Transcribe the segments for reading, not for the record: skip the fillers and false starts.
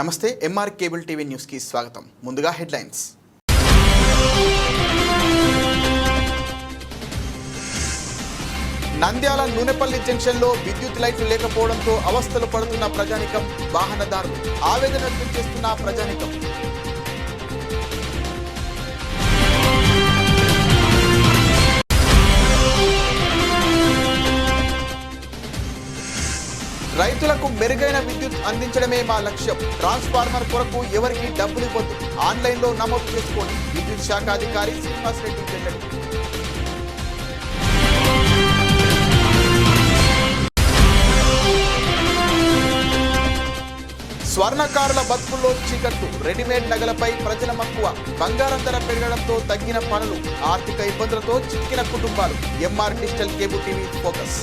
నమస్తే MR cable TV news కి స్వాగతం. ముందుగా హెడ్లైన్స్. నంద్యాల నూనెపల్లి జంక్షన్ లో విద్యుత్ లైట్లు లేకపోవడంతో అవస్థలు పడుతున్న ప్రజానికం, వాహనదారులు ఆవేదన వ్యక్తం చేస్తున్న ప్రజానికం. రైతులకు మెరుగైన విద్యుత్ అందించడమే మా లక్ష్యం. ట్రాన్స్ఫార్మర్ కొరకు ఎవరికి డబ్బులు ఇవ్వద్దు. ఆన్లైన్లో నమోదు చేసుకోండి. విద్యుత్ శాఖ అధికారి శ్రీనివాస్ రెడ్డి వెల్లడి. స్వర్ణకారుల బతుకుల్లో చీకట్లు. రెడీమేడ్ నగలపై ప్రజల మక్కువ. బంగారం ధర పెరగడంతో తగ్గిన పనులు. ఆర్థిక ఇబ్బందులతో చిక్కిన కుటుంబాలు. MR digital cable TV focus.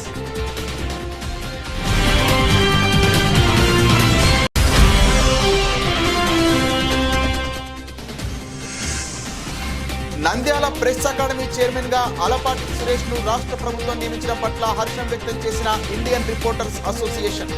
Nandyal press academy chairman గా అలపాటి సురేష్ ను రాష్ట్ర ప్రభుత్వం నియమించడం పట్ల హర్షం వ్యక్తం చేసిన ఇండియన్ రిపోర్టర్స్ అసోసియేషన్.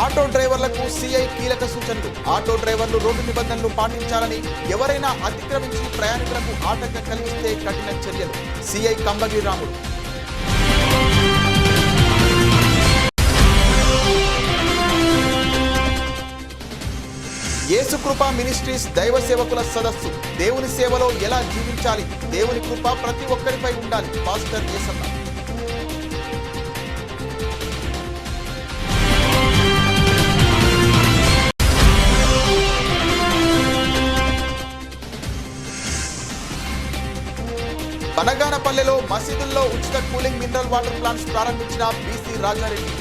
ఆటో డ్రైవర్లకు సిఐ కీలక సూచనలు. ఆటో డ్రైవర్లు రోడ్డు నిబంధనలు పాటించాలని, ఎవరైనా అతిక్రమించి ప్రయాణికులకు ఆటంకం కలిగిస్తే కఠిన చర్యలు. సిఐ కంబగిరి రాముడు. యేసుకృప మినిస్ట్రీస్ దైవ సేవకుల సదస్సు. దేవుని సేవలో ఎలా జీవించాలి, దేవుని కృప ప్రతి ఒక్కరిపై ఉండాలి. పాస్టర్ యేసన్న. బనగానపల్లెలో మసీదుల్లో ఉచిత కూలింగ్ మినరల్ వాటర్ ప్లాంట్స్ ప్రారంభించిన బీసీ రాజారెడ్డి.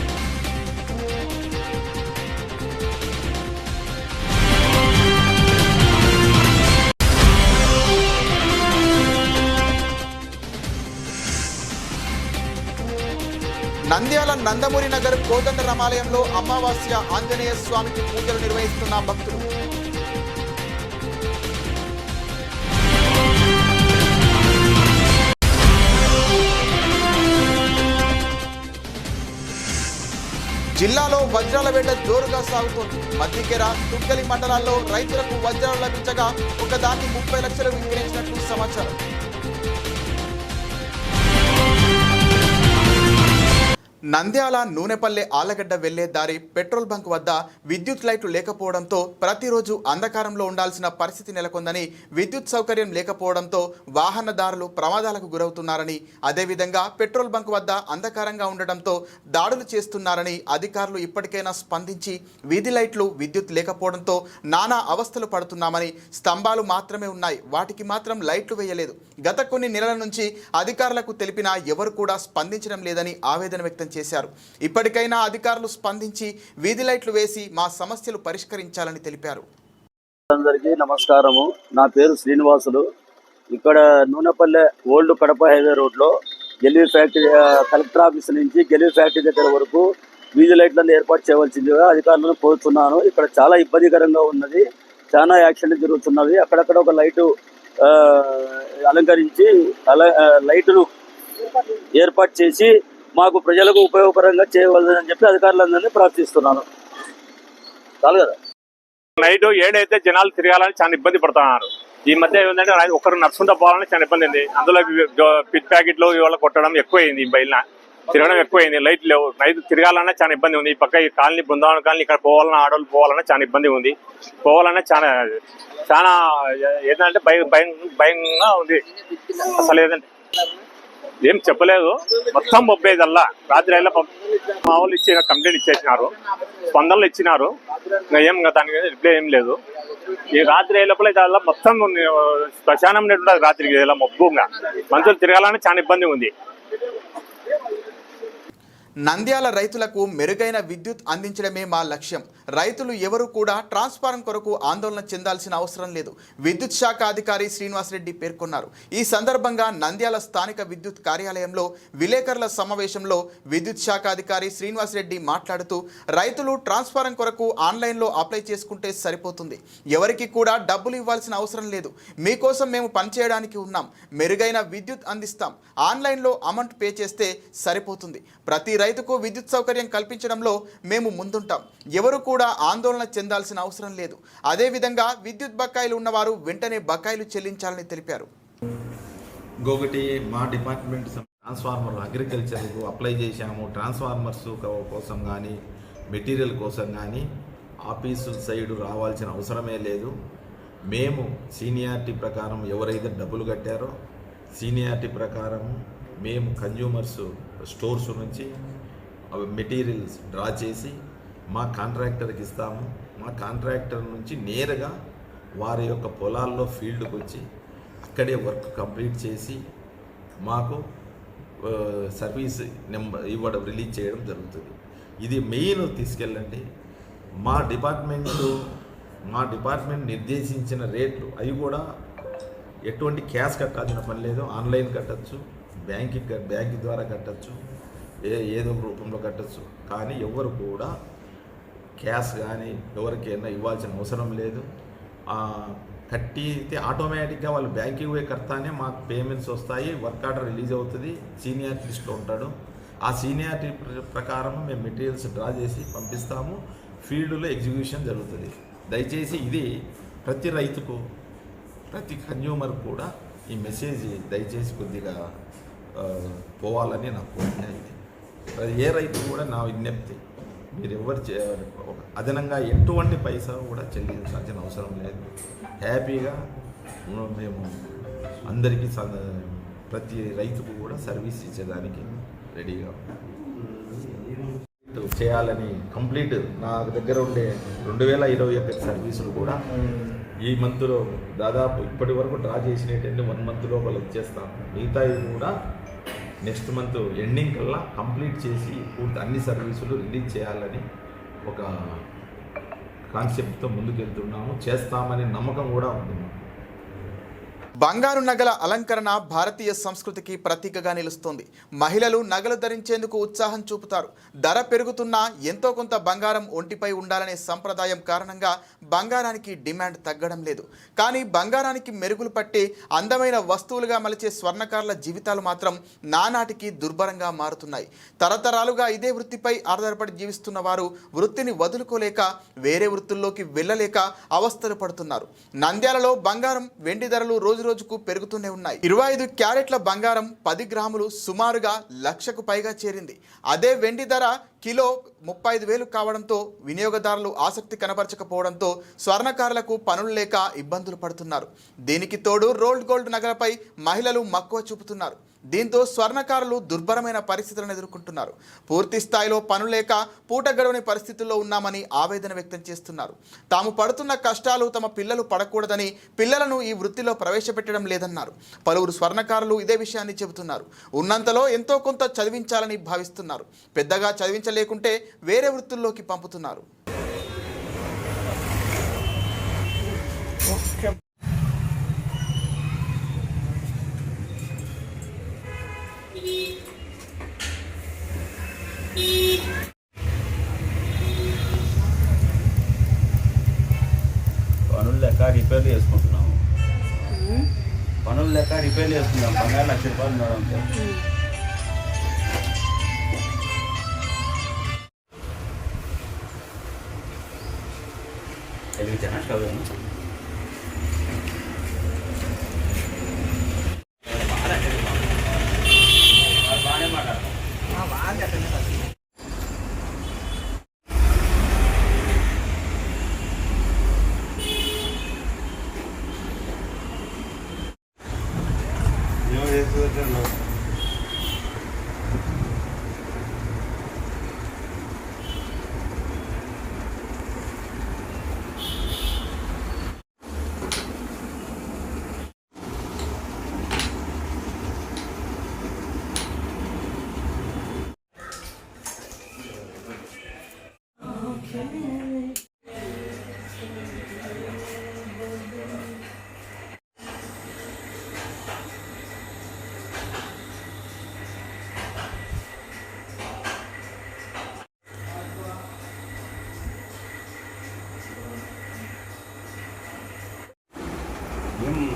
నంద్యాల నందమూరి నగర్ కోదండ రామాలయంలో అమావాస్య ఆంజనేయ స్వామికి పూజలు నిర్వహిస్తున్న భక్తులు. జిల్లాలో వజ్రాల వేట జోరుగా సాగుతోంది. మద్దికెర, తుగ్గలి మండలాల్లో రైతులకు వజ్రాలు లభించగా ఒకదాన్ని 30 లక్షలు విక్రయించినట్లు సమాచారం. నంద్యాల నూనెపల్లె ఆలగడ్డ వెళ్లే దారి పెట్రోల్ బంక్ వద్ద విద్యుత్ లైట్లు లేకపోవడంతో ప్రతిరోజు అంధకారంలో ఉండాల్సిన పరిస్థితి నెలకొందని, విద్యుత్ సౌకర్యం లేకపోవడంతో వాహనదారులు ప్రమాదాలకు గురవుతున్నారని, అదేవిధంగా పెట్రోల్ బంక్ వద్ద అంధకారంగా ఉండడంతో దాడులు చేస్తున్నారని అధికారులు ఇప్పటికైనా స్పందించి వీధి లైట్లు, విద్యుత్ లేకపోవడంతో నానా అవస్థలు పడుతున్నామని, స్తంభాలు మాత్రమే ఉన్నాయి, వాటికి మాత్రం లైట్లు వేయలేదు. గత కొన్ని నెలల నుంచి అధికారులకు తెలిపినా ఎవరు కూడా స్పందించడం లేదని ఆవేదన వ్యక్తం చేశారు. ఇప్పటికైనా అధికారులు స్పందించి వీధి లైట్లు వేసి మా సమస్యలు పరిష్కరించాలని తెలిపారు. అందరికీ నమస్కారము. నా పేరు శ్రీనివాసులు. ఇక్కడ నూనెపల్లె ఓల్డ్ కడప హైవే రోడ్లో గెలివి ఫ్యాక్టరీ కలెక్టర్ ఆఫీస్ నుంచి గెలివి ఫ్యాక్టరీ దగ్గర వరకు వీధి లైట్లను ఏర్పాటు చేయవలసిందిగా అధికారులను కోరుతున్నాను. ఇక్కడ చాలా ఇబ్బందికరంగా ఉన్నది. చాలా యాక్సిడెంట్లు జరుగుతున్నవి. అక్కడక్కడ ఒక లైటు అలంకరించి లైటులు ఏర్పాటు చేసి మాకు ప్రజలకు ఉపయోగకరంగా చేయవలదని చెప్పి అధికారులందరినీ ప్రార్థిస్తున్నాను. చాలు కదా. నైట్ 7 అయితే జనాలు తిరగాలని చాలా ఇబ్బంది పడుతున్నారు. ఈ మధ్య ఏంటంటే ఒకరు నడుచుకుంటూ పోవాలని చాలా ఇబ్బంది అయింది. అందులో పిట్ ప్యాకెట్లు ఇవాళ కొట్టడం ఎక్కువైంది. బయట తిరగడం ఎక్కువైంది. లైట్ లేవు. నైట్ తిరగాలన్నా చాలా ఇబ్బంది ఉంది. ఈ పక్క ఈ కాలనీ బృందావన కాలనీ ఇక్కడ పోవాలన్నా ఆడవాళ్ళు పోవాలన్నా చాలా ఇబ్బంది ఉంది. పోవాలన్నా చాలా చాలా ఏంటంటే భయంగా ఉంది. అసలు ఏదంటే ఏం చెప్పలేదు. మొత్తం బొబ్బేదల్లా రాత్రి అయినా మా వాళ్ళు ఇచ్చిన కంప్లైంట్ ఇచ్చేసినారు, స్పందనలు ఇచ్చినారు. ఇంకా ఏం దానికి రిప్లై ఏం లేదు. ఈ రాత్రి అయ్యేలోపల ఇదల్లా మొత్తం శ్మశానం ఉండదు. రాత్రికి ఇలా మబ్బుగా మనుషులు తిరగాలని చాలా ఇబ్బంది ఉంది. నంద్యాల రైతులకు మెరుగైన విద్యుత్ అందించడమే మా లక్ష్యం. రైతులు ఎవరు కూడా ట్రాన్స్ఫారం కొరకు ఆందోళన చెందాల్సిన అవసరం లేదు. విద్యుత్ శాఖ అధికారి శ్రీనివాసరెడ్డి పేర్కొన్నారు. ఈ సందర్భంగా నంద్యాల స్థానిక విద్యుత్ కార్యాలయంలో విలేకరుల సమావేశంలో విద్యుత్ శాఖ అధికారి శ్రీనివాసరెడ్డి మాట్లాడుతూ, రైతులు ట్రాన్స్ఫారం కొరకు ఆన్లైన్లో అప్లై చేసుకుంటే సరిపోతుంది. ఎవరికి కూడా డబ్బులు ఇవ్వాల్సిన అవసరం లేదు. మీకోసం మేము పనిచేయడానికి ఉన్నాం. మెరుగైన విద్యుత్ అందిస్తాం. ఆన్లైన్లో అమౌంట్ పే చేస్తే సరిపోతుంది. ప్రతి రైతుకు విద్యుత్ సౌకర్యం కల్పించడంలో మేము ముందుంటాం. ఎవరు కూడా ఆందోళన చెందాల్సిన అవసరం లేదు. అదేవిధంగా విద్యుత్ బకాయిలు ఉన్నవారు వెంటనే బకాయిలు చెల్లించాలని తెలిపారు. ఇంకొకటి మా డిపార్ట్మెంట్ ట్రాన్స్ఫార్మర్ అగ్రికల్చర్కు అప్లై చేశాము. ట్రాన్స్ఫార్మర్స్ కోసం కానీ మెటీరియల్ కోసం కానీ ఆఫీసు సైడ్ రావాల్సిన అవసరమే లేదు. మేము సీనియారిటీ ప్రకారం ఎవరైతే డబ్బులు కట్టారో సీనియారిటీ ప్రకారం మేము కన్జ్యూమర్స్ స్టోర్స్ నుంచి మెటీరియల్స్ డ్రా చేసి మా కాంట్రాక్టర్కి ఇస్తాము. మా కాంట్రాక్టర్ నుంచి నేరుగా వారి యొక్క పొలాల్లో ఫీల్డ్కి వచ్చి అక్కడే వర్క్ కంప్లీట్ చేసి మాకు సర్వీస్ నెంబర్ ఇవ్వడం రిలీజ్ చేయడం జరుగుతుంది. ఇది మెయిన్ తీసుకెళ్ళండి. మా డిపార్ట్మెంట్ నిర్దేశించిన రేట్లు అవి కూడా ఎటువంటి క్యాష్ కట్టాల్సిన పని లేదు. ఆన్లైన్ కట్టచ్చు, బ్యాంక్ ద్వారా కట్టచ్చు, ఏదో రూపంలో కట్టచ్చు. కానీ ఎవరు కూడా క్యాష్ కానీ ఎవరికైనా ఇవ్వాల్సిన అవసరం లేదు. కట్టితే ఆటోమేటిక్గా వాళ్ళు బ్యాంక్కి పోయి కడతానే మాకు పేమెంట్స్ వస్తాయి. వర్క్ ఆర్డర్ రిలీజ్ అవుతుంది. సీనియారిటీ లిస్ట్లో ఉంటాడు. ఆ సీనియారిటీ ప్రకారం మేము మెటీరియల్స్ డ్రా చేసి పంపిస్తాము. ఫీల్డ్లో ఎగ్జిక్యూషన్ జరుగుతుంది. దయచేసి ఇది ప్రతి రైతుకు, ప్రతి కన్జ్యూమర్ కూడా ఈ మెసేజ్ దయచేసి కొద్దిగా పోవాలని నా కోరిక. ఇది ఏ రైతు కూడా నా విజ్ఞప్తి, మీరు ఎవరు అదనంగా ఎటువంటి పైసా కూడా చెల్లించాల్సిన అవసరం లేదు. హ్యాపీగా మేము అందరికీ ప్రతి రైతుకు కూడా సర్వీస్ ఇచ్చేదానికి రెడీగా చేయాలని కంప్లీట్ నా దగ్గర ఉండే 2021 సర్వీసులు కూడా ఈ మంత్లో దాదాపు ఇప్పటి వరకు డ్రా చేసినటువంటి 1 మంత్ లోపల ఇచ్చేస్తాము. మిగతాయి కూడా నెక్స్ట్ మంత్ ఎండింగ్ కల్లా కంప్లీట్ చేసి పూర్తి అన్ని సర్వీసులు రిలీజ్ చేయాలని ఒక కాన్సెప్ట్తో ముందుకెళ్తున్నాము. చేస్తామనే నమ్మకం కూడా ఉంది. బంగారు నగల అలంకరణ భారతీయ సంస్కృతికి ప్రతీకగా నిలుస్తోంది. మహిళలు నగలు ధరించేందుకు ఉత్సాహం చూపుతారు. ధర పెరుగుతున్నా ఎంతో కొంత బంగారం ఒంటిపై ఉండాలనే సంప్రదాయం కారణంగా బంగారానికి డిమాండ్ తగ్గడం లేదు. కానీ బంగారానికి మెరుగులు పట్టి అందమైన వస్తువులుగా మలిచే స్వర్ణకారుల జీవితాలు మాత్రం నానాటికి దుర్భరంగా మారుతున్నాయి. తరతరాలుగా ఇదే వృత్తిపై ఆధారపడి జీవిస్తున్న వారు వృత్తిని వదులుకోలేక వేరే వృత్తుల్లోకి వెళ్ళలేక అవస్థలు పడుతున్నారు. నంద్యాలలో బంగారం, వెండి ధరలు రోజుకు పెరుగుతూనే ఉన్నాయి. 25 క్యారెట్ల బంగారం 10 గ్రాములు సుమారుగా 1,00,000కు పైగా చేరింది. అదే వెండి ధర కిలో 35,000 కావడంతో వినియోగదారులు ఆసక్తి కనబరచకపోవడంతో స్వర్ణకారులకు పనులు లేక ఇబ్బందులు పడుతున్నారు. దీనికి తోడు రోల్డ్ గోల్డ్ నగలపై మహిళలు మక్కువ చూపుతున్నారు. దీంతో స్వర్ణకారులు దుర్భరమైన పరిస్థితులను ఎదుర్కొంటున్నారు. పూర్తి స్థాయిలో పనులు లేక పూట గడవని పరిస్థితుల్లో ఉన్నామని ఆవేదన వ్యక్తం చేస్తున్నారు. తాము పడుతున్న కష్టాలు తమ పిల్లలు పడకూడదని పిల్లలను ఈ వృత్తిలో ప్రవేశపెట్టడం లేదన్నారు. పలువురు స్వర్ణకారులు ఇదే విషయాన్ని చెబుతున్నారు. ఉన్నంతలో ఎంతో కొంత చదివించాలని భావిస్తున్నారు. పెద్దగా చదివించలేకుంటే వేరే వృత్తుల్లోకి పంపుతున్నారు. రిపేర్లు చేసుకుంటున్నాము. పనులు లెక్క రిపేర్లు చేసుకున్నాం. బంగారు 1,00,000 రూపాయలు ఉన్నాడంటే తెలివితేనా చదువు బాగానే మాట్లాడతాం.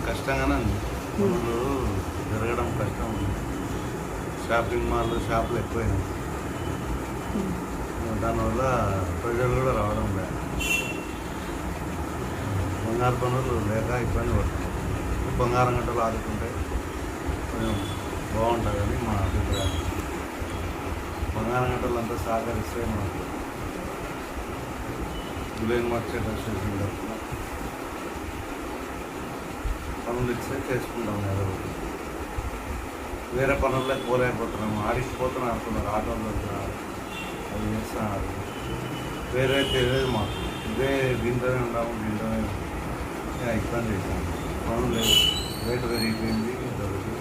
కష్టంగానే ఉంది. పనులు జరగడం కష్టం ఉంది. షాపింగ్ మాల్ షాపులు ఎక్కువైనాయి. దానివల్ల ప్రజలు కూడా రావడం లేదు. బంగారు పనులు లేక ఇబ్బంది పడుతుంది. బంగారం గంటలు ఆదుకుంటే కొంచెం బాగుంటుందని మా అభిప్రాయం. బంగారం గంటలు అంతా సహకరిస్తే మనకు బులైన్ మార్కెట్ అసోసియేషన్ తరఫున పనులు ఇస్తే చేసుకుంటాం కదా. వేరే పనుల్లోకి పోలేకపోతున్నాము. ఆడిపోతున్నాం అనుకున్నారు. ఆటోలో అది చేస్తున్నారు. వేరే తెలియదు మాకు. ఇదే దీంట్లోనే ఉన్నాము. దీంట్లోనే ఇబ్బంది చేసాము. పనులు లేదు. రేటు పెరిగిపోయింది. దొరికి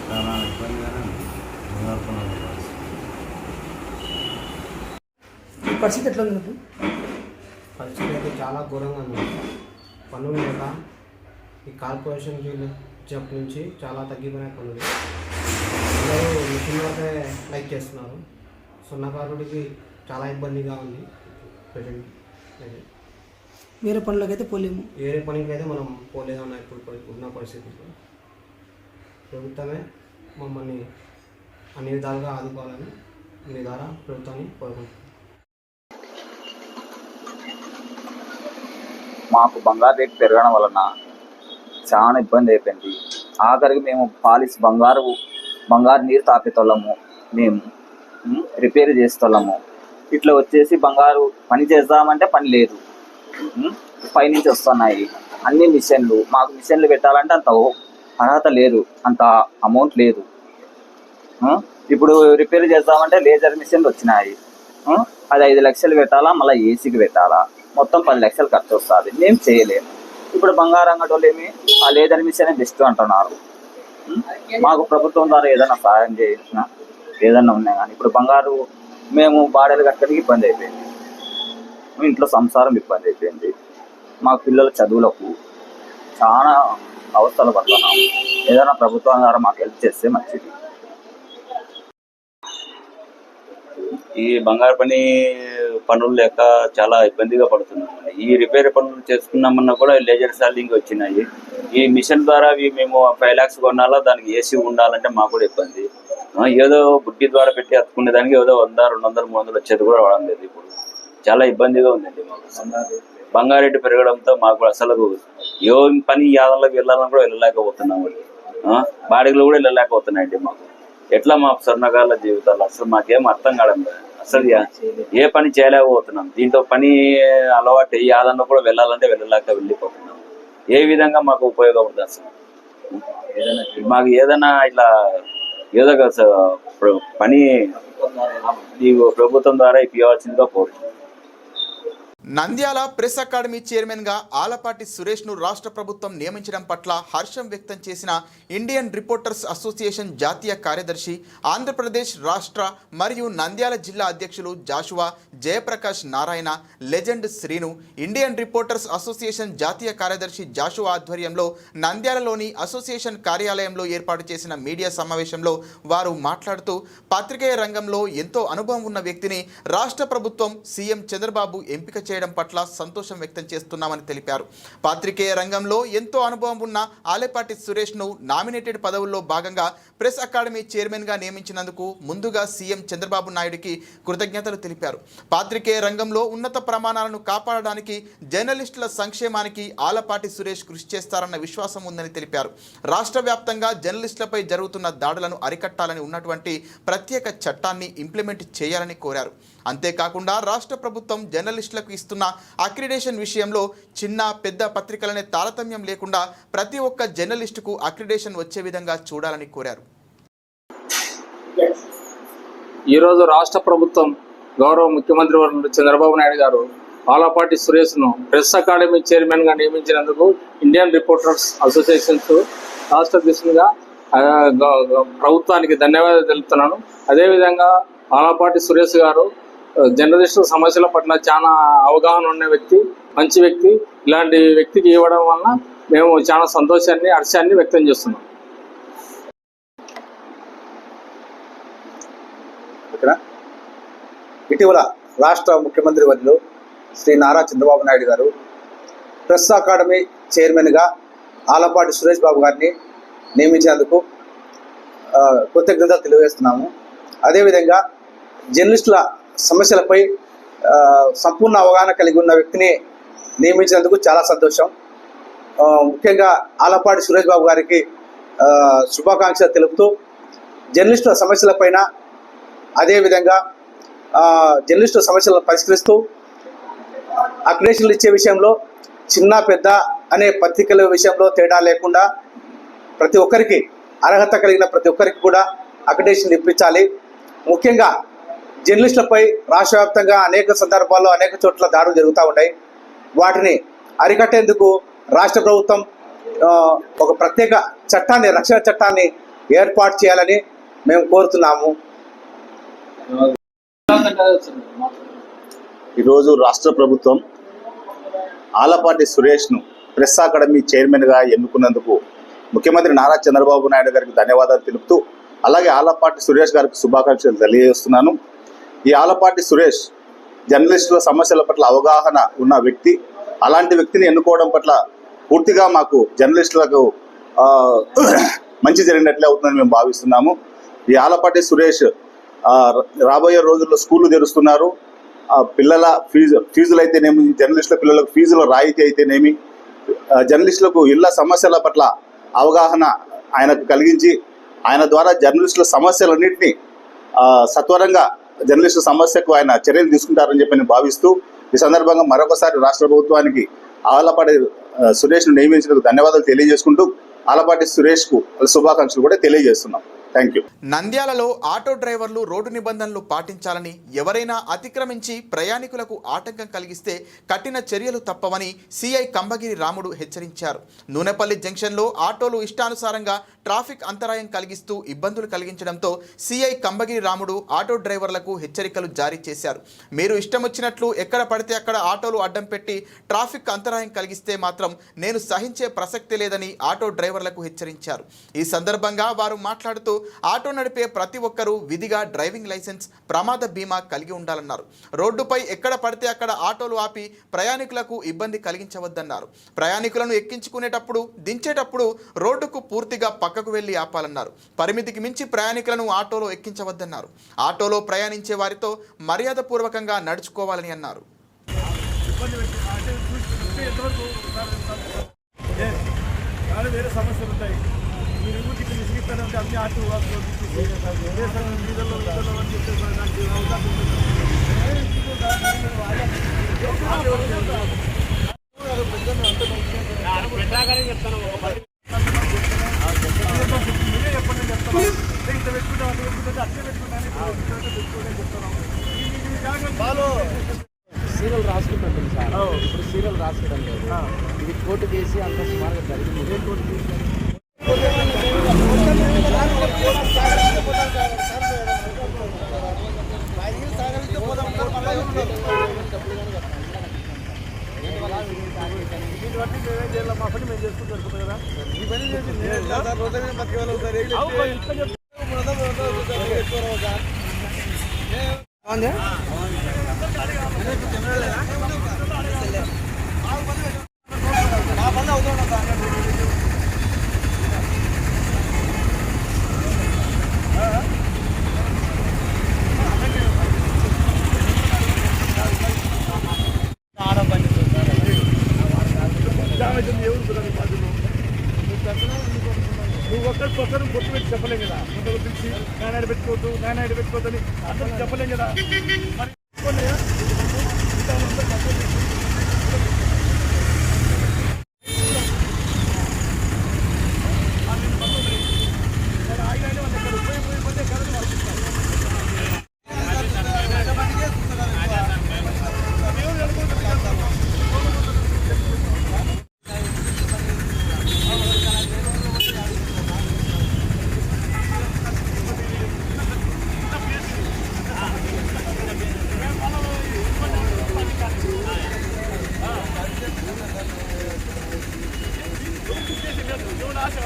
చాలా ఇబ్బందిగానే ఉంది. బంగారు పనులు పరిస్థితి ఎట్లా ఉంది? పరిస్థితి అయితే చాలా ఘోరంగా ఉంది. పనులు లేక ఈ కార్పొరేషన్కి వచ్చినప్పటి నుంచి చాలా తగ్గిపోయినాయి పనులు. అందరూ మిషన్ వర్కే లైక్ చేస్తున్నారు. సున్నకారుడికి చాలా ఇబ్బందిగా ఉంది ప్రజెంట్. వేరే పనులకైతే పోలేము. వేరే పనికి అయితే మనం పోలేదన్న ఇప్పుడు ఉన్న పరిస్థితుల్లో ప్రభుత్వమే మమ్మల్ని అన్ని విధాలుగా ఆదుకోవాలని మీ ద్వారా ప్రభుత్వాన్ని కోరుకుంటున్నాం. మాకు బంగారు రేటు పెరగడం వలన చాలా ఇబ్బంది అయిపోయింది. ఆఖరికి మేము పాలిస్ బంగారు నీరు తాపేతోళ్ళము, మేము రిపేర్ చేసేతోళ్ళము. ఇట్లా వచ్చేసి బంగారు పని చేద్దామంటే పని లేదు. పైనుంచి వస్తున్నాయి అన్ని మిషన్లు. మాకు మిషన్లు పెట్టాలంటే అంత అర్హత లేదు, అంత అమౌంట్ లేదు. ఇప్పుడు రిపేర్ చేద్దామంటే లేజర్ మిషన్లు వచ్చినాయి. అది 5 లక్షలు పెట్టాలా, మళ్ళీ ఏసీకి పెట్టాలా, మొత్తం 10 లక్షలు ఖర్చు వస్తుంది. మేము చేయలేము. ఇప్పుడు బంగారు అంగటోళ్ళు ఏమి ఆ లేజర్ మిషనే బెస్ట్ అంటున్నారు. మాకు ప్రభుత్వం ద్వారా ఏదైనా సహాయం చేసిన ఏదన్నా ఉన్నాయి. కానీ ఇప్పుడు బంగారు మేము బాడలు కట్టడానికి ఇబ్బంది అయిపోయింది. ఇంట్లో సంసారం ఇబ్బంది అయిపోయింది. మా పిల్లల చదువులకు చాలా అవస్థలు పడుతున్నాము. ఏదైనా ప్రభుత్వం ద్వారా మాకు హెల్ప్ చేస్తే మంచిది. ఈ బంగారు పనులు లేక చాలా ఇబ్బందిగా పడుతున్నాం. ఈ రిపేర్ పనులు చేసుకున్నామన్నా కూడా లేజర్ సాలింగ్ వచ్చినాయి. ఈ మిషన్ ద్వారా మేము 5 lakhs కొనాలా, దానికి ఏసీ ఉండాలంటే మాకు కూడా ఇబ్బంది. ఏదో బుడ్డి ద్వారా పెట్టి అతుకునే దానికి ఏదో 100, 200, 300 వచ్చేది కూడా రావడం లేదు. ఇప్పుడు చాలా ఇబ్బందిగా ఉందండి మాకు. బంగారు రేటు పెరగడంతో మాకు అసలు ఏ పని యాదంలోకి వెళ్ళాలని కూడా వెళ్ళలేకపోతున్నాము. బాడీలు కూడా వెళ్ళలేకపోతున్నాయండి మాకు. ఎట్లా మా స్వర్ణకాల జీవితాలు అసలు మాకేం అర్థం కావడం లేదు. అసలు ఏ పని చేయలేకపోతున్నాం. దీంతో పని అలవాటు ఏ యాదంలో కూడా వెళ్ళాలంటే వెళ్ళిపోతున్నాం. ఏ విధంగా మాకు ఉపయోగం ఉంటుంది అసలు? మాకు ఏదైనా ఇట్లా ఏదో పని ప్రభుత్వం ద్వారా ఇవ్వాల్సిందిగా కోరుతున్నాం. నంద్యాల ప్రెస్ అకాడమీ చైర్మన్గా ఆలపాటి సురేష్ను రాష్ట్ర ప్రభుత్వం నియమించడం పట్ల హర్షం వ్యక్తం చేసిన ఇండియన్ రిపోర్టర్స్ అసోసియేషన్ జాతీయ కార్యదర్శి, ఆంధ్రప్రదేశ్ రాష్ట్ర మరియు నంద్యాల జిల్లా అధ్యక్షులు Joshua, Jayaprakash Narayana, legend Srinu, Indian reporters association జాతీయ కార్యదర్శి జాషువా ఆధ్వర్యంలో నంద్యాలలోని అసోసియేషన్ కార్యాలయంలో ఏర్పాటు చేసిన మీడియా సమావేశంలో వారు మాట్లాడుతూ, పాత్రికేయ రంగంలో ఎంతో అనుభవం ఉన్న వ్యక్తిని రాష్ట్ర ప్రభుత్వం సీఎం చంద్రబాబు ఎంపిక చేయడం పట్ల సంతోషం వ్యక్తం చేస్తున్నామని తెలిపారు. పాత్రికేయ రంగంలో ఎంతో అనుభవం ఉన్న ఆలపాటి సురేష్ను నామినేటెడ్ పదవుల్లో భాగంగా ప్రెస్ అకాడమీ చైర్మన్గా నియమించినందుకు ముందుగా సీఎం చంద్రబాబు నాయుడుకి కృతజ్ఞతలు తెలిపారు. పాత్రికేయ రంగంలో ఉన్నత ప్రమాణాలను కాపాడడానికి, జర్నలిస్టుల సంక్షేమానికి ఆలపాటి సురేష్ కృషి చేస్తారన్న విశ్వాసం ఉందని తెలిపారు. రాష్ట్ర వ్యాప్తంగా జర్నలిస్టులపై జరుగుతున్న దాడులను అరికట్టాలని ఉన్నటువంటి ప్రత్యేక చట్టాన్ని ఇంప్లిమెంట్ చేయాలని కోరారు. అంతేకాకుండా రాష్ట్ర ప్రభుత్వం జర్నలిస్టులకు ఇస్తున్న అక్రిడేషన్ విషయంలో చిన్న పెద్ద పత్రికలనే తారతమ్యం లేకుండా ప్రతి ఒక్క జర్నలిస్టుకు అక్రిడేషన్ వచ్చే విధంగా చూడాలని కోరారు. ఈరోజు రాష్ట్ర ప్రభుత్వం గౌరవ ముఖ్యమంత్రి వర్యులు చంద్రబాబు నాయుడు గారు ఆలపాటి సురేష్ను ప్రెస్ అకాడమీ చైర్మన్గా నియమించినందుకు ఇండియన్ రిపోర్టర్స్ అసోసియేషన్స్ రాష్ట్ర దిశగా ప్రభుత్వానికి ధన్యవాదాలు తెలుపుతున్నాను. అదేవిధంగా ఆలపాటి సురేష్ గారు జర్నలిస్టు సమస్యల పట్ల చాలా అవగాహన ఉన్న వ్యక్తి, మంచి వ్యక్తి. ఇలాంటి వ్యక్తికి ఇవ్వడం వలన మేము చాలా సంతోషాన్ని, హర్షాన్ని వ్యక్తం చేస్తున్నాం. ఇటీవల రాష్ట్ర ముఖ్యమంత్రి వర్యులు శ్రీ నారా చంద్రబాబు నాయుడు గారు ప్రెస్ అకాడమీ చైర్మన్గా ఆలపాటి సురేష్ బాబు గారిని నియమించినందుకు కృతజ్ఞతలు తెలియజేస్తున్నాము. అదేవిధంగా జర్నలిస్టుల సమస్యలపై సంపూర్ణ అవగాహన కలిగి ఉన్న వ్యక్తిని నియమించినందుకు చాలా సంతోషం. ముఖ్యంగా ఆలపాటి సురేష్ బాబు గారికి శుభాకాంక్షలు తెలుపుతూ జర్నలిస్టుల సమస్యలపైన అదేవిధంగా జర్నలిస్టుల సమస్యలను పరిష్కరిస్తూ అక్రిడేషన్లు ఇచ్చే విషయంలో చిన్న పెద్ద అనే పత్రికల విషయంలో తేడా లేకుండా ప్రతి ఒక్కరికి అర్హత కలిగిన ప్రతి ఒక్కరికి కూడా అక్రిడేషన్లు ఇప్పించాలి. ముఖ్యంగా జర్నలిస్టులపై రాష్ట్ర వ్యాప్తంగా అనేక సందర్భాల్లో అనేక చోట్ల దాడులు జరుగుతూ ఉంటాయి. వాటిని అరికట్టేందుకు రాష్ట్ర ప్రభుత్వం ఒక ప్రత్యేక చట్టాన్ని, రక్షణ చట్టాన్ని ఏర్పాటు చేయాలని మేము కోరుతున్నాము. ఈరోజు రాష్ట్ర ప్రభుత్వం ఆలపాటి సురేష్ను ప్రెస్ అకాడమీ చైర్మన్గా ఎన్నుకున్నందుకు ముఖ్యమంత్రి నారా చంద్రబాబు నాయుడు గారికి ధన్యవాదాలు తెలుపుతూ, అలాగే ఆలపాటి సురేష్ గారికి శుభాకాంక్షలు తెలియజేస్తున్నాను. ఈ ఆలపాటి సురేష్ జర్నలిస్టుల సమస్యల పట్ల అవగాహన ఉన్న వ్యక్తి. అలాంటి వ్యక్తిని ఎన్నుకోవడం పట్ల పూర్తిగా మాకు జర్నలిస్టులకు మంచి జరిగినట్లే అవుతుందని మేము భావిస్తున్నాము. ఈ ఆలపాటి సురేష్ రాబోయే రోజుల్లో స్కూళ్ళు తెరుస్తున్నారు. పిల్లల ఫీజులు అయితేనేమి, జర్నలిస్టుల పిల్లలకు ఫీజుల రాయితీ అయితేనేమి, జర్నలిస్టులకు ఇళ్ల సమస్యల పట్ల అవగాహన ఆయనకు కలిగించి ఆయన ద్వారా జర్నలిస్టుల సమస్యలన్నింటినీ సత్వరంగా జర్నలిస్టుల సమస్యకు ఆయన చర్యలు తీసుకుంటారని చెప్పి నేను భావిస్తూ, ఈ సందర్భంగా మరొకసారి రాష్ట్ర ప్రభుత్వానికి ఆలపాటి సురేష్ను నియమించినందుకు ధన్యవాదాలు తెలియజేసుకుంటూ ఆలపాటి సురేష్కు శుభాకాంక్షలు కూడా తెలియజేస్తున్నాం. Thank you. నంద్యాలలో ఆటో డ్రైవర్లు రోడ్డు నిబంధనలు పాటించాలని, ఎవరైనా అతిక్రమించి ప్రయాణికులకు ఆటంకం కలిగిస్తే కఠిన చర్యలు తప్పవని సిఐ కంబగిరి రాముడు హెచ్చరించారు. నూనెపల్లి జంక్షన్లో ఆటోలు ఇష్టానుసారంగా ట్రాఫిక్ అంతరాయం కలిగిస్తూ ఇబ్బందులు కలిగించడంతో సిఐ కంబగిరి రాముడు ఆటో డ్రైవర్లకు హెచ్చరికలు జారీ చేశారు. మీరు ఇష్టం వచ్చినట్లు ఎక్కడ పడితే అక్కడ ఆటోలు అడ్డం పెట్టి ట్రాఫిక్ అంతరాయం కలిగిస్తే మాత్రం నేను సహించే ప్రసక్తి లేదని ఆటో డ్రైవర్లకు హెచ్చరించారు. ఈ సందర్భంగా వారు మాట్లాడుతూ, ఆటో నడిపే ప్రతి ఒక్కరూ విధిగా డ్రైవింగ్ లైసెన్స్, ప్రమాద బీమా కలిగి ఉండాలన్నారు. రోడ్డుపై ఎక్కడ పడితే అక్కడ ఆటోలు ఆపి ప్రయాణికులకు ఇబ్బంది కలిగించవద్దన్నారు. ప్రయాణికులను ఎక్కించుకునేటప్పుడు, దించేటప్పుడు రోడ్డుకు పూర్తిగా పక్కకు వెళ్లి ఆపాలన్నారు. పరిమితికి మించి ప్రయాణికులను ఆటోలో ఎక్కించవద్దన్నారు. ఆటోలో ప్రయాణించే వారితో మర్యాదపూర్వకంగా నడుచుకోవాలని అన్నారు. వేరే సమస్యలు ఉంటాయి. మీరు ఊరికి విసిగిస్తారంటే అన్ని ఆటో సీరియల్ రాసుకుంటాం సార్. ఇప్పుడు సీరియల్ రాసుకోవడం లేదు. ఇది కోర్టు కేసి అంత సుమారుగా జరిగింది. ఇదే కోర్టు కేసు మా పని మేము చేసుకుంటాం కదా. ఈ పని చేసి నువ్వు ఒక్కరి పక్కన పొట్టు పెట్టి చెప్పలేం కదా. ముందు పిలిచి నాయనాడు పెట్టుకోవద్దని అసలు చెప్పలేం కదా. ఆశ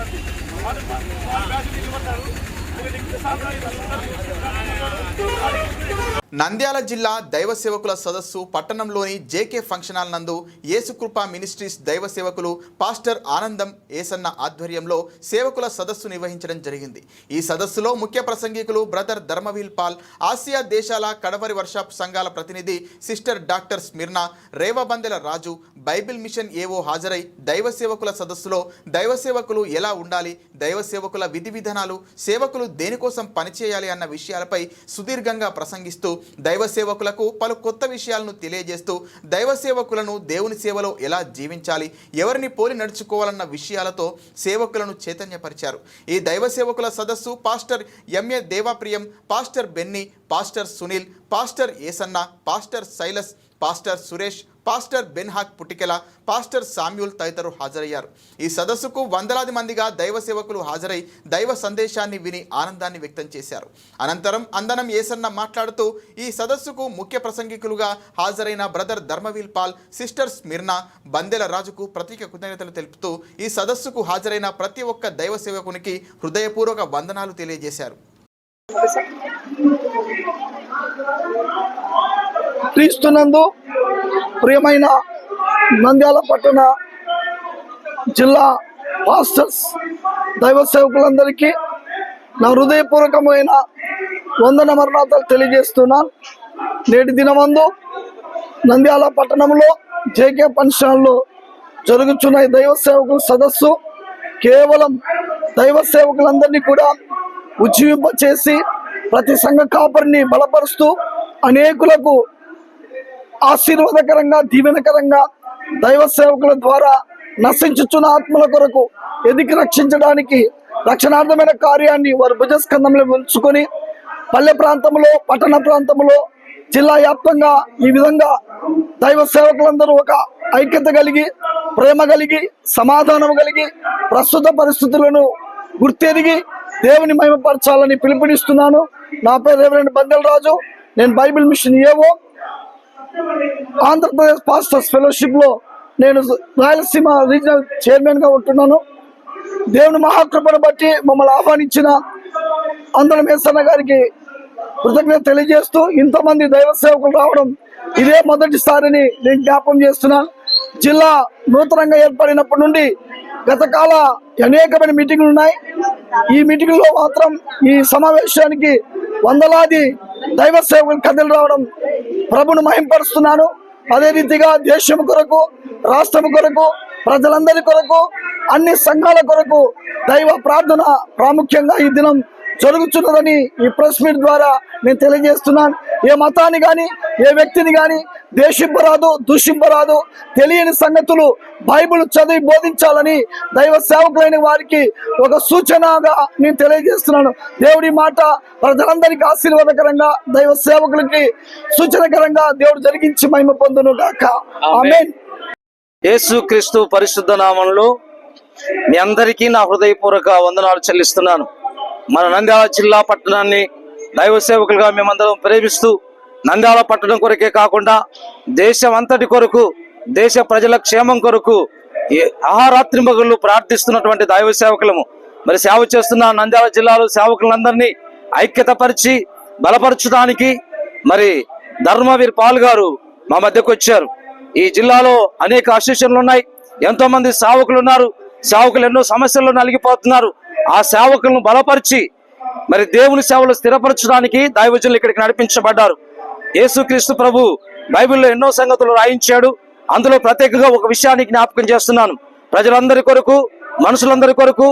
నంద్యాల జిల్లా దైవ సేవకుల సదస్సు పట్టణంలోని జేకే ఫంక్షన్ హాల్ నందు యేసుకృప మినిస్ట్రీస్ దైవ సేవకులు పాస్టర్ ఆనందం ఏసన్న ఆధ్వర్యంలో సేవకుల సదస్సు నిర్వహించడం జరిగింది. ఈ సదస్సులో ముఖ్య ప్రసంగికులు బ్రదర్ ధర్మవీల్ పాల్, ఆసియా దేశాల కడవరి వర్షాప్ సంఘాల ప్రతినిధి సిస్టర్ డాక్టర్ స్మిర్నా, రేవబందెల రాజు, బైబిల్ మిషన్ ఏవో హాజరై దైవ సేవకుల సదస్సులో దైవ సేవకులు ఎలా ఉండాలి, దైవ సేవకుల విధి విధానాలు, సేవకులు దేనికోసం పనిచేయాలి అన్న విషయాలపై సుదీర్ఘంగా ప్రసంగిస్తూ దైవ సేవకులకు పలు కొత్త విషయాలను తెలియజేస్తూ దైవ సేవకులను దేవుని సేవలో ఎలా జీవించాలి, ఎవరిని పోలి నడుచుకోవాలన్న విషయాలతో సేవకులను చైతన్యపరిచారు. ఈ దైవ సేవకుల సదస్సు pastor MA Devapriyam, pastor Benny, pastor Sunil, pastor Esanna, pastor Silas, pastor Suresh, pastor Benhak Putikela, pastor Samuel తదితరులు హాజరయ్యారు. ఈ సదస్సుకు వందలాది మందిగా దైవ సేవకులు హాజరై దైవ సందేశాన్ని విని ఆనందాన్ని వ్యక్తం చేశారు. అనంతరం అందనం ఏసన్న మాట్లాడుతూ ఈ సదస్సుకు ముఖ్య ప్రసంగికులుగా హాజరైన బ్రదర్ ధర్మవీల్ పాల్, సిస్టర్ స్మిర్నా, బందెల రాజుకు ప్రత్యేక కృతజ్ఞతలు తెలుపుతూ ఈ సదస్సుకు హాజరైన ప్రతి ఒక్క దైవ సేవకునికి హృదయపూర్వక వందనాలు తెలియజేశారు. క్రీస్తునందు ప్రియమైన నంద్యాల పట్టణ జిల్లా పాస్టర్స్ దైవ సేవకులందరికీ నా హృదయపూర్వకమైన వందన మరణాలు తెలియజేస్తున్నాను. నేటి దినమందు నంద్యాల పట్టణంలో జేకే ఫంక్షన్లో జరుగుతున్న దైవ సేవకుల సదస్సు కేవలం దైవ సేవకులందరినీ కూడా ఉజ్జీవింపచేసి ప్రతి సంఘ కాపరిని బలపరుస్తూ అనేకులకు ఆశీర్వాదకరంగా దీవెనకరంగా దైవ సేవకుల ద్వారా నశించుచున్న ఆత్మల కొరకు ఎదిగి రక్షించడానికి రక్షణార్థమైన కార్యాన్ని వారు భుజస్కంధంలో ఉంచుకొని పల్లె ప్రాంతంలో, పట్టణ ప్రాంతంలో, జిల్లా వ్యాప్తంగా ఈ విధంగా దైవ సేవకులందరూ ఒక ఐక్యత కలిగి, ప్రేమ కలిగి, సమాధానం కలిగి ప్రస్తుత పరిస్థితులను గుర్తెరిగి దేవుని మహిమపరచాలని పిలుపునిస్తున్నాను. నా పేరు రెవరెండ్ బందెల రాజు. నేను బైబిల్ మిషన్ ఏవో ఆంధ్రప్రదేశ్ పాస్టర్స్ ఫెలోషిప్లో నేను రాయలసీమ రీజనల్ చైర్మన్గా ఉంటున్నాను. దేవుని మహాకృపను బట్టి మమ్మల్ని ఆహ్వానించిన అందరం ఏసన్న గారికి కృతజ్ఞత తెలియజేస్తూ ఇంతమంది దైవ సేవకులు రావడం ఇదే మొదటిసారిని నేను జ్ఞాపకం చేస్తున్నాను. జిల్లా నూతనంగా ఏర్పడినప్పటి నుండి గతకాల అనేకమైన మీటింగ్లు ఉన్నాయి. ఈ మీటింగ్లో మాత్రం ఈ సమావేశానికి వందలాది దైవ సేవకులు కథలు రావడం ప్రభును మహింపరుస్తున్నాను. అదే రీతిగా దేశం కొరకు, రాష్ట్రం కొరకు, ప్రజలందరి కొరకు, అన్ని సంఘాల కొరకు దైవ ప్రార్థన ప్రాముఖ్యంగా ఈ దినం జరుగుతున్నదని ఈ ప్రెస్ మీట్ ద్వారా నేను తెలియజేస్తున్నాను. ఏ మతాన్ని కానీ, ఏ వ్యక్తిని కానీ దేశింపరాదు, దూషింపరాదు. తెలియని సంగతులు బైబిల్ చదివి బోధించాలని దైవ సేవకులైన వారికి ఒక సూచనగా నేను తెలియజేస్తున్నాను. దేవుడి మాట ప్రజలందరికీ ఆశీర్వాదకరంగా, దైవ సేవకులకి సూచనకరంగా దేవుడు జరిగించి మహిమ పొందును గాక. ఆమేన్. యేసు క్రీస్తు పరిశుద్ధ నామంలో మీ అందరికీ నా హృదయపూర్వక వందనాలు చెల్లిస్తున్నాను. మన నంద్యాల జిల్లా పట్టణాన్ని దైవ సేవకులుగా మేమందరం ప్రేమిస్తూ నంద్యాల పట్టణం కొరకే కాకుండా దేశం అంతటి కొరకు, దేశ ప్రజల క్షేమం కొరకు అహోరాత్రింబగళ్ళు ప్రార్థిస్తున్నటువంటి దైవ సేవకులము. మరి సేవ చేస్తున్న నంద్యాల జిల్లాలో సేవకులందరినీ ఐక్యతపరిచి బలపరచడానికి మరి ధర్మవీర్ పాల్ గారు మా మధ్యకు వచ్చారు. ఈ జిల్లాలో అనేక అసోసియేషన్లు ఉన్నాయి, ఎంతో మంది సేవకులు ఉన్నారు. సేవకులు ఎన్నో సమస్యల్లో నలిగిపోతున్నారు. ఆ సేవకులను బలపరిచి మరి దేవుని సేవలు స్థిరపరచడానికి దైవజనులు ఇక్కడికి నడిపించబడ్డారు. యేసుక్రీస్తు ప్రభు బైబిల్లో ఎన్నో సంగతులు రాయించాడు. అందులో ప్రత్యేకంగా ఒక విషయాన్ని జ్ఞాపకం చేస్తున్నాను. ప్రజలందరి కొరకు, మనుషులందరి కొరకు,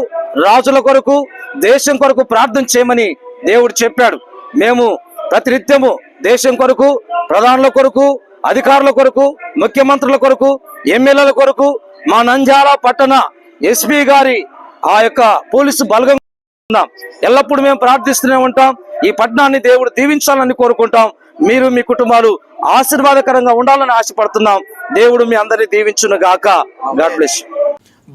రాజుల కొరకు, దేశం కొరకు ప్రార్థన చేయమని దేవుడు చెప్పాడు. మేము ప్రతినిత్యము దేశం కొరకు, ప్రధానుల కొరకు, అధికారుల కొరకు, ముఖ్యమంత్రుల కొరకు, ఎమ్మెల్యేల కొరకు, మా నంద్యాల పట్టణ ఎస్పీ గారి ఆ యొక్క పోలీసు బలగం ఎల్లప్పుడూ మేము ప్రార్థిస్తూనే ఉంటాం. ఈ పట్టణాన్ని దేవుడు దీవించాలని కోరుకుంటాం. మీరు మీ కుటుంబాలు ఆశీర్వాదకరంగా ఉండాలని ఆశపడుతున్నాం. దేవుడు మీ అందరినీ దీవించును గాక. God bless you.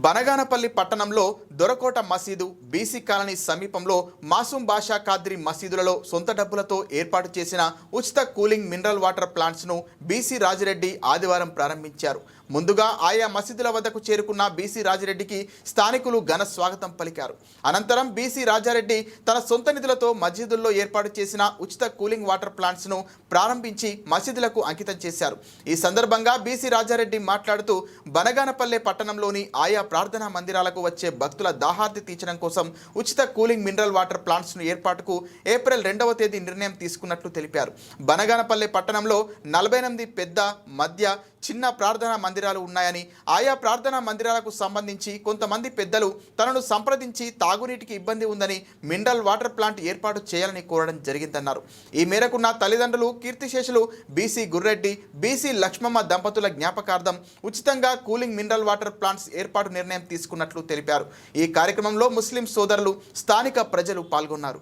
బనగానపల్లి పట్టణంలో దొరకోట మసీదు, బీసీ కాలనీ సమీపంలో మాసూం బాషా ఖాద్రీ మసీదులలో సొంత డబ్బులతో ఏర్పాటు చేసిన ఉచిత కూలింగ్ మినరల్ వాటర్ ప్లాంట్స్ను బీసీ రాజిరెడ్డి ఆదివారం ప్రారంభించారు. ముందుగా ఆయా మసీదుల వద్దకు చేరుకున్న బీసీ రాజిరెడ్డికి స్థానికులు ఘన స్వాగతం పలికారు. అనంతరం బీసీ రాజారెడ్డి తన సొంత నిధులతో మసీదుల్లో ఏర్పాటు చేసిన ఉచిత కూలింగ్ వాటర్ ప్లాంట్స్ ను ప్రారంభించి మసీదులకు అంకితం చేశారు. ఈ సందర్భంగా బీసీ రాజారెడ్డి మాట్లాడుతూ బనగానపల్లె పట్టణంలోని ఆయా ప్రార్థనా మందిరాలకు వచ్చే భక్తుల దాహార్తి తీర్చడం కోసం ఉచిత కూలింగ్ మినరల్ వాటర్ ప్లాంట్స్ ను ఏర్పాటుకు ఏప్రిల్ 2వ తేదీ నిర్ణయం తీసుకున్నట్లు తెలిపారు. బనగానపల్లె పట్టణంలో 48 పెద్ద, మధ్య, చిన్న ప్రార్థనా మందిరాలు ఉన్నాయని ఆయా ప్రార్థనా మందిరాలకు సంబంధించి కొంతమంది పెద్దలు తనను సంప్రదించి తాగునీటికి ఇబ్బంది ఉందని మినరల్ వాటర్ ప్లాంట్ ఏర్పాటు చేయాలని కోరడం జరిగిందన్నారు. ఈ మేరకు నా తల్లిదండ్రులు కీర్తిశేషులు బీసీ గుర్రెడ్డి, బీసీ లక్ష్మమ్మ దంపతుల జ్ఞాపకార్థం ఉచితంగా కూలింగ్ మినరల్ వాటర్ ప్లాంట్స్ ఏర్పాటు నిర్ణయం తీసుకున్నట్లు తెలిపారు. ఈ కార్యక్రమంలో ముస్లిం సోదరులు, స్థానిక ప్రజలు పాల్గొన్నారు.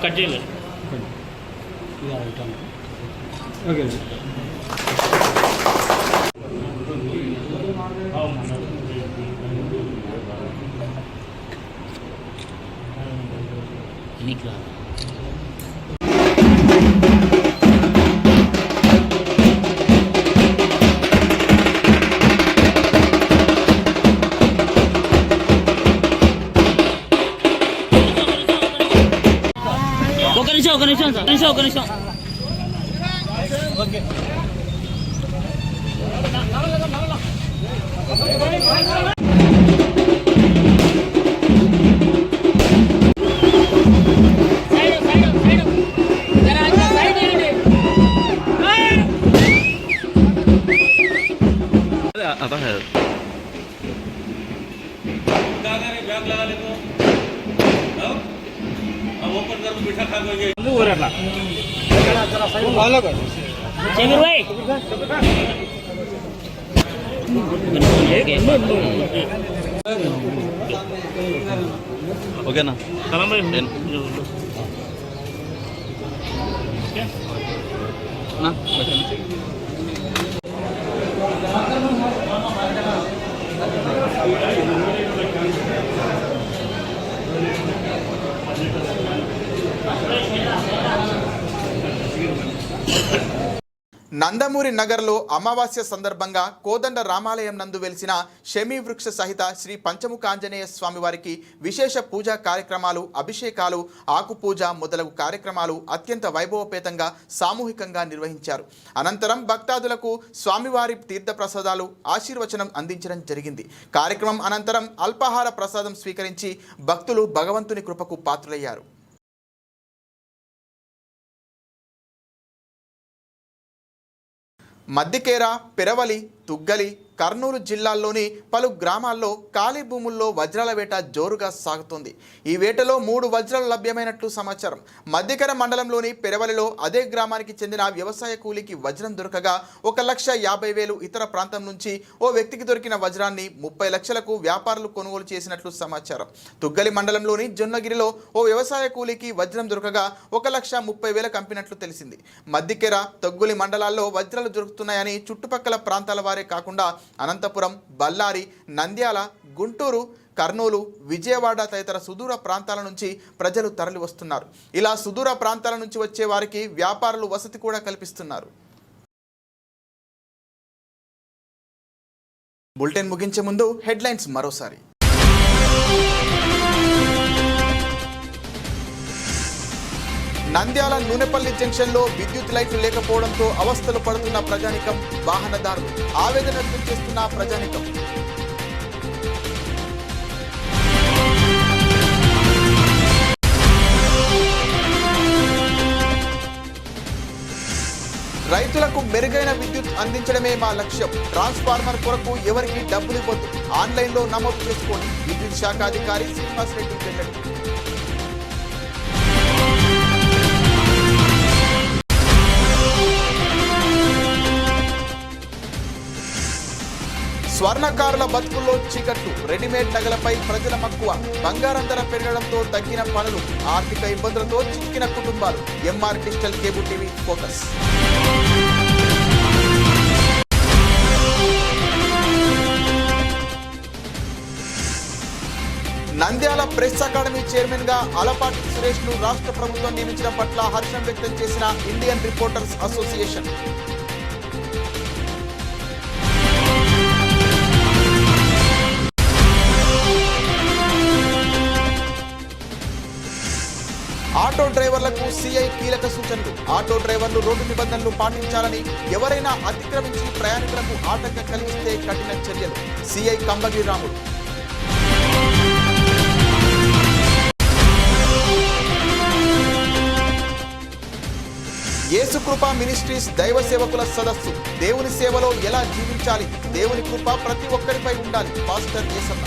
కట్ చేయలేదు. ఓకే నీకు ఒక నిమిషం ఓకే. आता है ఓకేనా నందమూరి నగర్లో అమావాస్య సందర్భంగా కోదండ రామాలయం నందు వెలిసిన శమీ వృక్ష సహిత శ్రీ పంచముఖ ఆంజనేయ స్వామి వారికి విశేష పూజా కార్యక్రమాలు, అభిషేకాలు, ఆకుపూజ మొదలగు కార్యక్రమాలు అత్యంత వైభవపేతంగా సామూహికంగా నిర్వహించారు. అనంతరం భక్తాదులకు స్వామివారి తీర్థ ప్రసాదాలు, ఆశీర్వచనం అందించడం జరిగింది. కార్యక్రమం అనంతరం అల్పాహార ప్రసాదం స్వీకరించి భక్తులు భగవంతుని కృపకు పాత్రులయ్యారు. మద్దికేర, పెరవలి, తుగ్గలి, కర్నూలు జిల్లాల్లోని పలు గ్రామాల్లో ఖాళీ భూముల్లో వజ్రాల వేట జోరుగా సాగుతోంది. ఈ వేటలో 3 వజ్రాలు లభ్యమైనట్లు సమాచారం. మద్దికేర మండలంలోని పెరవలిలో అదే గ్రామానికి చెందిన వ్యవసాయ కూలీకి వజ్రం దొరకగా 1,50,000 ఇతర ప్రాంతం నుంచి ఓ వ్యక్తికి దొరికిన వజ్రాన్ని 30 లక్షలకు వ్యాపారులు కొనుగోలు చేసినట్లు సమాచారం. తుగ్గలి మండలంలోని జొన్నగిరిలో ఓ వ్యవసాయ కూలీకి వజ్రం దొరకగా 1,30,000 కంపినట్లు తెలిసింది. మద్దికేర, తొగ్గులి మండలాల్లో వజ్రాలు దొరుకుతున్నాయని చుట్టుపక్కల ప్రాంతాల వారే కాకుండా అనంతపురం, బళ్ళారి, నంద్యాల, గుంటూరు, కర్నూలు, విజయవాడ తదితర సుదూర ప్రాంతాల నుంచి ప్రజలు తరలి వస్తున్నారు. ఇలా సుదూర ప్రాంతాల నుంచి వచ్చే వారికి వ్యాపారులు వసతి కూడా కల్పిస్తున్నారు. బులెటిన్ ముగించే ముందు హెడ్లైన్స్ మరోసారి. నంద్యాల నూనెపల్లి జంక్షన్లో విద్యుత్ లైట్లు లేకపోవడంతో అవస్థలు పడుతున్న ప్రజానికం, వాహనదారులు ఆవేదన వ్యక్తం చేస్తున్న ప్రజానికం. రైతులకు మెరుగైన విద్యుత్ అందించడమే మా లక్ష్యం. ట్రాన్స్ఫార్మర్ కొరకు ఎవరికి డబ్బులు ఇవ్వద్దు. ఆన్లైన్లో నమోదు చేసుకోండి. విద్యుత్ శాఖ అధికారి శ్రీనివాస్ రెడ్డి వెల్లడి. స్వర్ణకారుల బతుకుల్లో చీకట్లు, రెడీమేడ్ నగలపై ప్రజల మక్కువ, బంగారం ధర పెరగడంతో తగ్గిన పనులు, ఆర్థిక ఇబ్బందులతో చిక్కిన కుటుంబాలు. MR digital cable TV focus. Nandyal press academy chairman గా ఆలపాటి సురేష్ ను రాష్ట్ర ప్రభుత్వం నియమించడం పట్ల హర్షం వ్యక్తం చేసిన ఇండియన్ రిపోర్టర్స్ అసోసియేషన్. ఆటో డ్రైవర్లకు సిఐ కీలక సూచనలు. ఆటో డ్రైవర్లు రోడ్డు నిబంధనలు పాటించాలని, ఎవరైనా అతిక్రమించి ప్రయాణికులకు ఆటంకం కలిగిస్తే కఠిన చర్యలు. సిఐ కంబగిరి రాముడు. యేసుకృప మినిస్ట్రీస్ దైవ సేవకుల సదస్సు. దేవుని సేవలో ఎలా జీవించాలి, దేవుని కృప ప్రతి ఒక్కరిపై ఉండాలి. పాస్టర్ యేసన్న.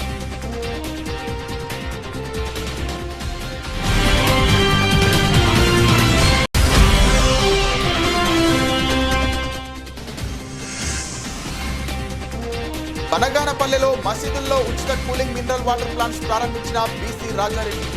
బనగానపల్లెలో మసీదుల్లో ఉచిత కూలింగ్ మినరల్ వాటర్ ప్లాంట్స్ ప్రారంభించిన బీసీ రాజారెడ్డి.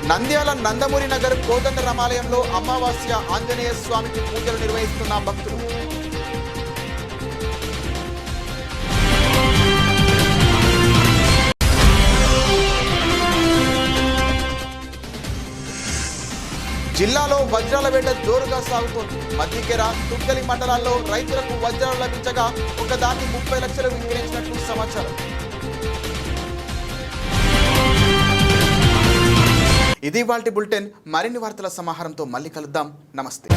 నంద్యాల నందమూరి నగర్ కోదండ రామాలయంలో అమావాస్య ఆంజనేయ స్వామికి పూజలు నిర్వహిస్తున్న భక్తులు. జిల్లాలో వజ్రాల వేట జోరుగా సాగుతోంది. మద్దికెర, తుగ్గలి మండలాల్లో రైతులకు వజ్రాలు లభించగా ఒకదాన్ని 30 లక్షలు విక్రయించినట్లు సమాచారం. ఇది వాల్టి బులెటిన్. మరిన్ని వార్తల సమాహారంతో మళ్ళీ కలుద్దాం. నమస్తే.